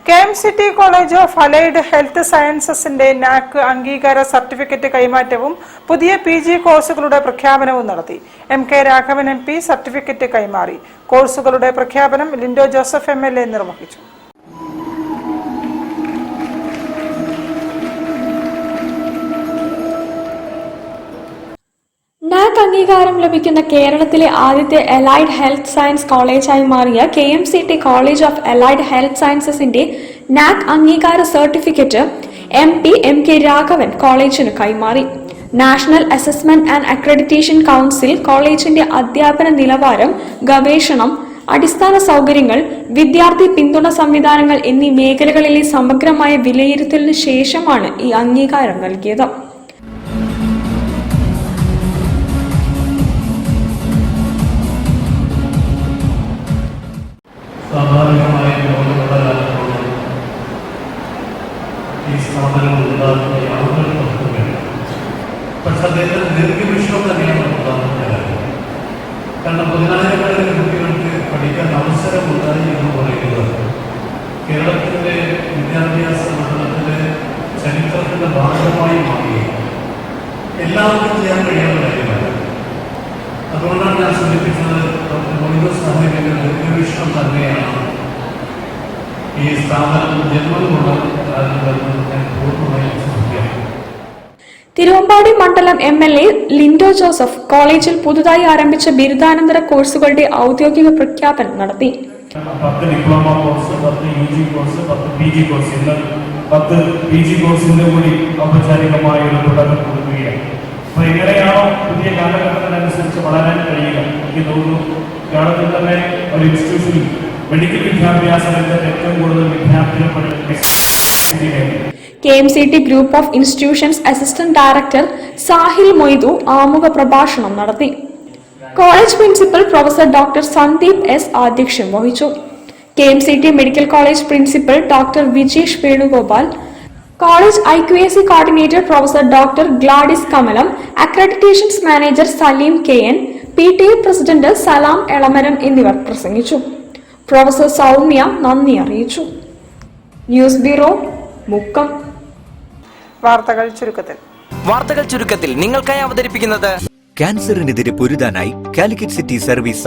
KMCT College of Allied Health Sciences-ന്റെ NAC അംഗീകാര certificate കൈമാറ്റവും പുതിയ PG കോഴ്സുകളുടെ പ്രഖ്യാപനവും നടത്തി. MK രാഘവൻ MP സർട്ടിഫിക്കറ്റ് കൈമാറി. കോഴ്സുകളുടെ പ്രഖ്യാപനം ലിൻഡോ ജോസഫ് MLA നിർവഹിച്ചു. NAC അംഗീകാരം ലഭിക്കുന്ന കേരളത്തിലെ ആദ്യത്തെ അലൈഡ് ഹെൽത്ത് സയൻസ് കോളേജായി മാറിയ KMCT college of allied health സയൻസസിന്റെ NAC അംഗീകാര സർട്ടിഫിക്കറ്റ് MP MK രാഘവൻ കോളേജിന് കൈമാറി. National assessment and accreditation council കോളേജിന്റെ അധ്യാപന നിലവാരം, ഗവേഷണം, അടിസ്ഥാന സൗകര്യങ്ങൾ, വിദ്യാർത്ഥി പിന്തുണ സംവിധാനങ്ങൾ എന്നീ മേഖലകളിലെ സമഗ്രമായ വിലയിരുത്തലിന് ശേഷമാണ് ഈ അംഗീകാരം നൽകിയത്. സ്വാഭാവികമായ ലോകമുള്ളതാകുമ്പോൾ ഈ സ്ഥാപനങ്ങൾ ഉണ്ടാകുന്ന യാതൊരു തത്വമില്ല. പക്ഷെ അദ്ദേഹത്തിന് ദീർഘവീക്ഷണം തന്നെയാണ് പ്രധാനപ്പെട്ട കാര്യം. കാരണം 14,000 കുട്ടികൾക്ക് പഠിക്കാൻ അവസരമുണ്ടായി എന്ന് പറയുന്നത് കേരളത്തിൻ്റെ വിദ്യാഭ്യാസ മണ്ഡലത്തിൻ്റെ ചരിത്രത്തിൻ്റെ ഭാഗമായി മാറുകയും എല്ലാവർക്കും ചെയ്യാൻ കഴിയാത്ത കാര്യമല്ല. അതുകൊണ്ടാണ് ഞാൻ സൂചിപ്പിച്ചത് സാഹിബിന്റെ ദീർഘവീക്ഷണം തന്നെയാണ് ഈ സ്ഥാപനം ജന്മമുള്ള ഞാൻ പൂർണ്ണമായും ശ്രദ്ധിക്കാം. തിരുവമ്പാടി മണ്ഡലം MLA ലിൻഡോ ജോസഫ് കോളേജിൽ പുതുതായി ആരംഭിച്ച ബിരുദാനന്തര കോഴ്സുകളുടെ ഔദ്യോഗിക പ്രഖ്യാപനം നടത്തി. 10 diploma course, 10 UG course, 10 PG course, ഇന്ന് 10 PG കോഴ്സിന്റെ കൂടി ഔപചാരികമായ ഒരു തുടക്കം കൊടുക്കുകയാണ്. അപ്പൊ എങ്ങനെയാണോ പുതിയ കാലഘട്ടത്തിനനുസരിച്ച് വളരാൻ കഴിയുക, എനിക്ക് തോന്നുന്നു കേരളത്തിൽ തന്നെ ഒരു ഇൻസ്റ്റിറ്റ്യൂഷനിൽ മെഡിക്കൽ വിദ്യാഭ്യാസ രംഗത്ത് ഏറ്റവും കൂടുതൽ വിദ്യാർത്ഥികൾ KMCT group of institutions assistant director Sahil Moidu ആമുഖ പ്രഭാഷണം നടത്തി. College principal professor doctor Sandeep S അധ്യക്ഷം വഹിച്ചു. KMCT medical college principal doctor Vijesh Venugopal, college IQAC coordinator professor doctor Gladys Kamalam, accreditations manager Saleem KN, PTA president Salam Elamaram എന്നിവർ പ്രസംഗിച്ചു. പ്രൊഫസർ സൗമ്യ നന്ദി അറിയിച്ചു. News bureau, Mukkam. വാർത്തകൾ ചുരുക്കത്തിൽ നിങ്ങൾക്കായി അവതരിപ്പിക്കുന്നത് ക്യാൻസറിനെതിരെ പൊരുതാനായി കാലിക്കറ്റ് സിറ്റി സർവീസ്